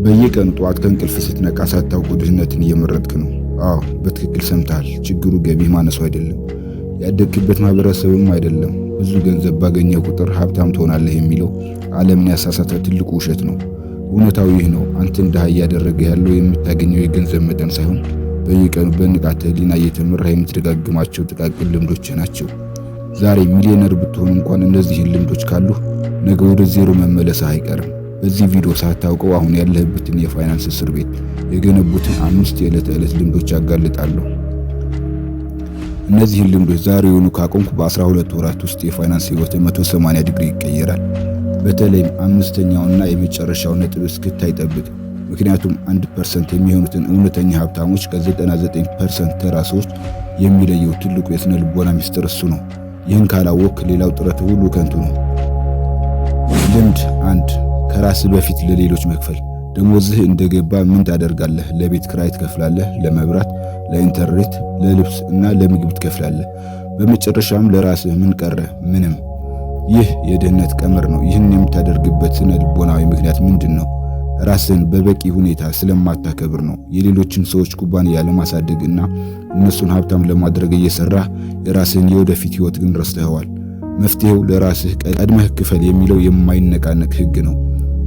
በየቀኑ ጧት ከእንቅልፍ ስትነቃ ሳታውቀው ድህነትን እየመረጥክ ነው። አዎ በትክክል ሰምተሃል። ችግሩ ገቢህ ማነሱ አይደለም፣ ያደግክበት ማህበረሰብም አይደለም። ብዙ ገንዘብ ባገኘህ ቁጥር ሀብታም ትሆናለህ የሚለው ዓለምን ያሳሳተ ትልቁ ውሸት ነው። እውነታው ይህ ነው። አንተን ድሃ እያደረገ ያለው የምታገኘው የገንዘብ መጠን ሳይሆን በየቀኑ በንቃተ ህሊና እየተመራህ የምትደጋግማቸው ጥቃቅን ልምዶች ናቸው። ዛሬ ሚሊዮነር ብትሆን እንኳን እነዚህን ልምዶች ካሉ ነገ ወደ ዜሮ መመለስህ አይቀርም። በዚህ ቪዲዮ ሳታውቀው አሁን ያለህበትን የፋይናንስ እስር ቤት የገነቡትን 5 የዕለት ተዕለት ልምዶች ያጋልጣለሁ። እነዚህን ልምዶች ዛሬውኑ ካቆምኩ በ12 ወራት ውስጥ የፋይናንስ ህይወት 180 ዲግሪ ይቀየራል። በተለይም አምስተኛውና የመጨረሻው ነጥብ እስክታይ ጠብቅ። ምክንያቱም 1% የሚሆኑትን እውነተኛ ሀብታሞች ከ99% ተራ ሰዎች የሚለየው ትልቁ የስነ ልቦና ሚስጥር እሱ ነው። ይህን ካላወቅ ሌላው ጥረት ሁሉ ከንቱ ነው። ልምድ 1 ከራስህ በፊት ለሌሎች መክፈል። ደሞዝህ እንደገባ ምን ታደርጋለህ? ለቤት ክራይ ትከፍላለህ፣ ለመብራት፣ ለኢንተርኔት፣ ለልብስ እና ለምግብ ትከፍላለህ። በመጨረሻም ለራስህ ምን ቀረ? ምንም። ይህ የድህነት ቀመር ነው። ይህን የምታደርግበት ስነ ልቦናዊ ምክንያት ምንድን ነው? ራስህን በበቂ ሁኔታ ስለማታከብር ነው። የሌሎችን ሰዎች ኩባንያ ለማሳደግ እና እነሱን ሀብታም ለማድረግ እየሰራህ የራስህን የወደፊት ህይወት ግን ረስተኸዋል። መፍትሄው ለራስህ ቀድመህ ክፈል የሚለው የማይነቃነቅ ህግ ነው።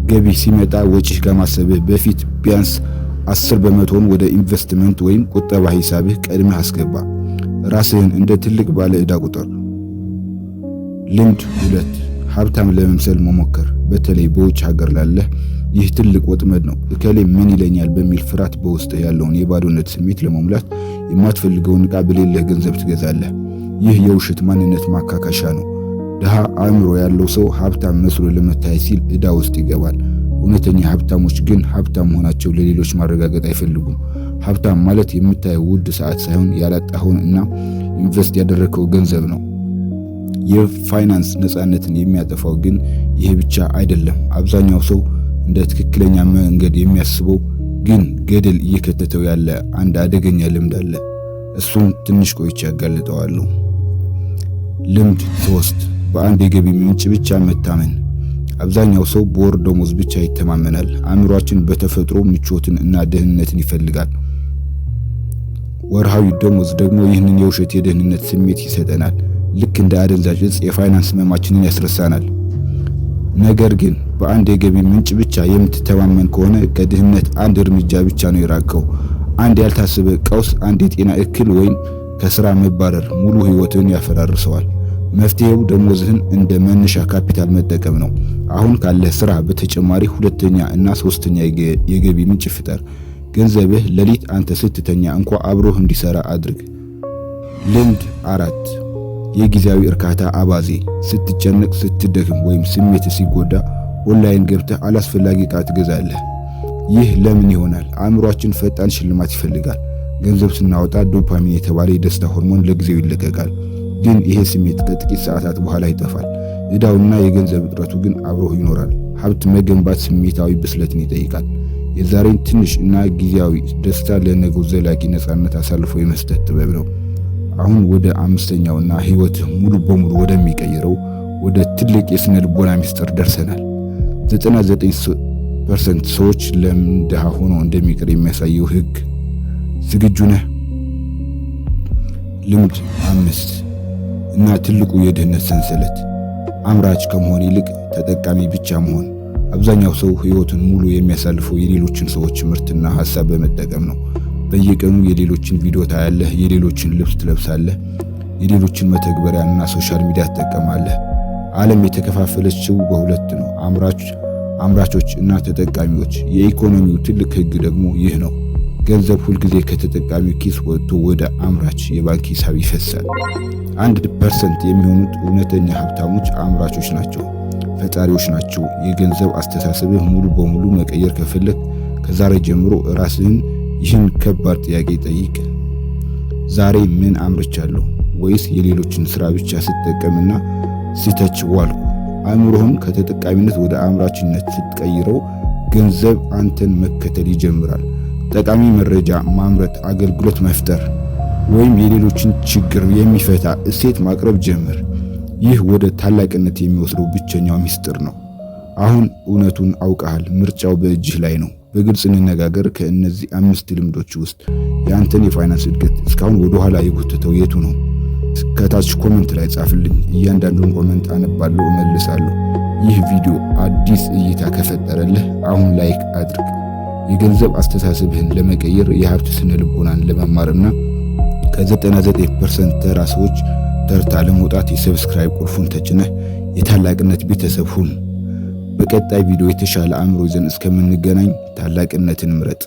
ገቢ ሲመጣ ወጪህ ከማሰብህ በፊት ቢያንስ 10% ወደ ኢንቨስትመንት ወይም ቁጠባ ሂሳብህ ቀድመህ አስገባ። ራስህን እንደ ትልቅ ባለ ዕዳ ቁጠር። ልምድ 2 ሀብታም ለመምሰል መሞከር። በተለይ በውጭ ሀገር ላለህ ይህ ትልቅ ወጥመድ ነው። እከሌ ምን ይለኛል በሚል ፍርሃት በውስጥህ ያለውን የባዶነት ስሜት ለመሙላት የማትፈልገውን ዕቃ በሌለህ ገንዘብ ትገዛለህ። ይህ የውሸት ማንነት ማካካሻ ነው። ድሃ አእምሮ ያለው ሰው ሀብታም መስሎ ለመታየት ሲል ዕዳ ውስጥ ይገባል። እውነተኛ ሀብታሞች ግን ሀብታም መሆናቸው ለሌሎች ማረጋገጥ አይፈልጉም። ሀብታም ማለት የምታየው ውድ ሰዓት ሳይሆን ያላጣኸውን እና ኢንቨስት ያደረከው ገንዘብ ነው። የፋይናንስ ነፃነትን የሚያጠፋው ግን ይህ ብቻ አይደለም። አብዛኛው ሰው እንደ ትክክለኛ መንገድ የሚያስበው ግን ገደል እየከተተው ያለ አንድ አደገኛ ልምድ አለ። እሱም ትንሽ ቆይቼ ያጋልጠዋለሁ። ልምድ 3 በአንድ የገቢ ምንጭ ብቻ መታመን። አብዛኛው ሰው በወር ደሞዝ ብቻ ይተማመናል። አእምሯችን በተፈጥሮ ምቾትን እና ደህንነትን ይፈልጋል። ወርሃዊ ደሞዝ ደግሞ ይህንን የውሸት የደህንነት ስሜት ይሰጠናል። ልክ እንደ አደንዛዥ ዕፅ የፋይናንስ ህመማችንን ያስረሳናል። ነገር ግን በአንድ የገቢ ምንጭ ብቻ የምትተማመን ከሆነ ከድህነት አንድ እርምጃ ብቻ ነው የራቀው። አንድ ያልታሰበ ቀውስ፣ አንድ የጤና እክል ወይም ከስራ መባረር ሙሉ ህይወትን ያፈራርሰዋል። መፍትሄው ደሞዝህን እንደ መነሻ ካፒታል መጠቀም ነው። አሁን ካለህ ስራ በተጨማሪ ሁለተኛ እና ሶስተኛ የገቢ ምንጭ ፍጠር። ገንዘብህ ሌሊት አንተ ስትተኛ እንኳ አብሮህ እንዲሰራ አድርግ። ልምድ 4 የጊዜያዊ እርካታ አባዜ። ስትጨነቅ፣ ስትደክም ወይም ስሜት ሲጎዳ ኦንላይን ገብተህ አላስፈላጊ ዕቃ ትገዛለህ። ይህ ለምን ይሆናል? አእምሯችን ፈጣን ሽልማት ይፈልጋል። ገንዘብ ስናወጣ ዶፓሚን የተባለ የደስታ ሆርሞን ለጊዜው ይለቀቃል። ግን ይሄ ስሜት ከጥቂት ሰዓታት በኋላ ይጠፋል። ዕዳውና የገንዘብ እጥረቱ ግን አብሮህ ይኖራል። ሀብት መገንባት ስሜታዊ ብስለትን ይጠይቃል። የዛሬን ትንሽ እና ጊዜያዊ ደስታ ለነገው ዘላቂ ነፃነት አሳልፎ የመስጠት ጥበብ ነው። አሁን ወደ 5ኛውና ህይወትህ ሙሉ በሙሉ ወደሚቀይረው ወደ ትልቅ የስነ ልቦና ሚስጥር ደርሰናል። 99% ሰዎች ለምን ድሃ ሆኖ እንደሚቀር የሚያሳየው ህግ። ዝግጁ ነህ? ልምድ 5 እና ትልቁ የድህነት ሰንሰለት። አምራች ከመሆን ይልቅ ተጠቃሚ ብቻ መሆን። አብዛኛው ሰው ህይወቱን ሙሉ የሚያሳልፈው የሌሎችን ሰዎች ምርትና ሐሳብ በመጠቀም ነው። በየቀኑ የሌሎችን ቪዲዮ ታያለህ፣ የሌሎችን ልብስ ትለብሳለህ፣ የሌሎችን መተግበሪያና ሶሻል ሚዲያ ትጠቀማለህ። ዓለም የተከፋፈለችው በሁለት ነው፣ አምራቾች እና ተጠቃሚዎች። የኢኮኖሚው ትልቅ ህግ ደግሞ ይህ ነው። ገንዘብ ሁልጊዜ ከተጠቃሚው ኪስ ወጥቶ ወደ አምራች የባንክ ሂሳብ ይፈሳል። 1% የሚሆኑት እውነተኛ ሀብታሞች አምራቾች ናቸው፣ ፈጣሪዎች ናቸው። የገንዘብ አስተሳሰብህ ሙሉ በሙሉ መቀየር ከፈለግ ከዛሬ ጀምሮ ራስህን ይህን ከባድ ጥያቄ ጠይቅ። ዛሬ ምን አምርቻለሁ? ወይስ የሌሎችን ስራ ብቻ ስትጠቀምና ስተች ዋልኩ? አእምሮህን ከተጠቃሚነት ወደ አምራችነት ስትቀይረው ገንዘብ አንተን መከተል ይጀምራል። ጠቃሚ መረጃ ማምረት፣ አገልግሎት መፍጠር ወይም የሌሎችን ችግር የሚፈታ እሴት ማቅረብ ጀምር። ይህ ወደ ታላቅነት የሚወስደው ብቸኛው ሚስጥር ነው። አሁን እውነቱን አውቀሃል። ምርጫው በእጅህ ላይ ነው። በግልጽ እንነጋገር። ከእነዚህ 5 ልምዶች ውስጥ የአንተን የፋይናንስ እድገት እስካሁን ወደ ኋላ የጎተተው የቱ ነው? ከታች ኮሜንት ላይ ጻፍልኝ። እያንዳንዱን ኮሜንት አነባለሁ፣ እመልሳለሁ። ይህ ቪዲዮ አዲስ እይታ ከፈጠረልህ አሁን ላይክ አድርግ። የገንዘብ አስተሳሰብህን ለመቀየር፣ የሀብት ስነ ልቦናን ለመማርና ከ99% ተራ ሰዎች ተርታ ለመውጣት የሰብስክራይብ ቁልፉን ተጭነህ የታላቅነት ቤተሰብ ሁን። በቀጣይ ቪዲዮ የተሻለ አእምሮ ይዘን እስከምንገናኝ ታላቅነትን ምረጥ።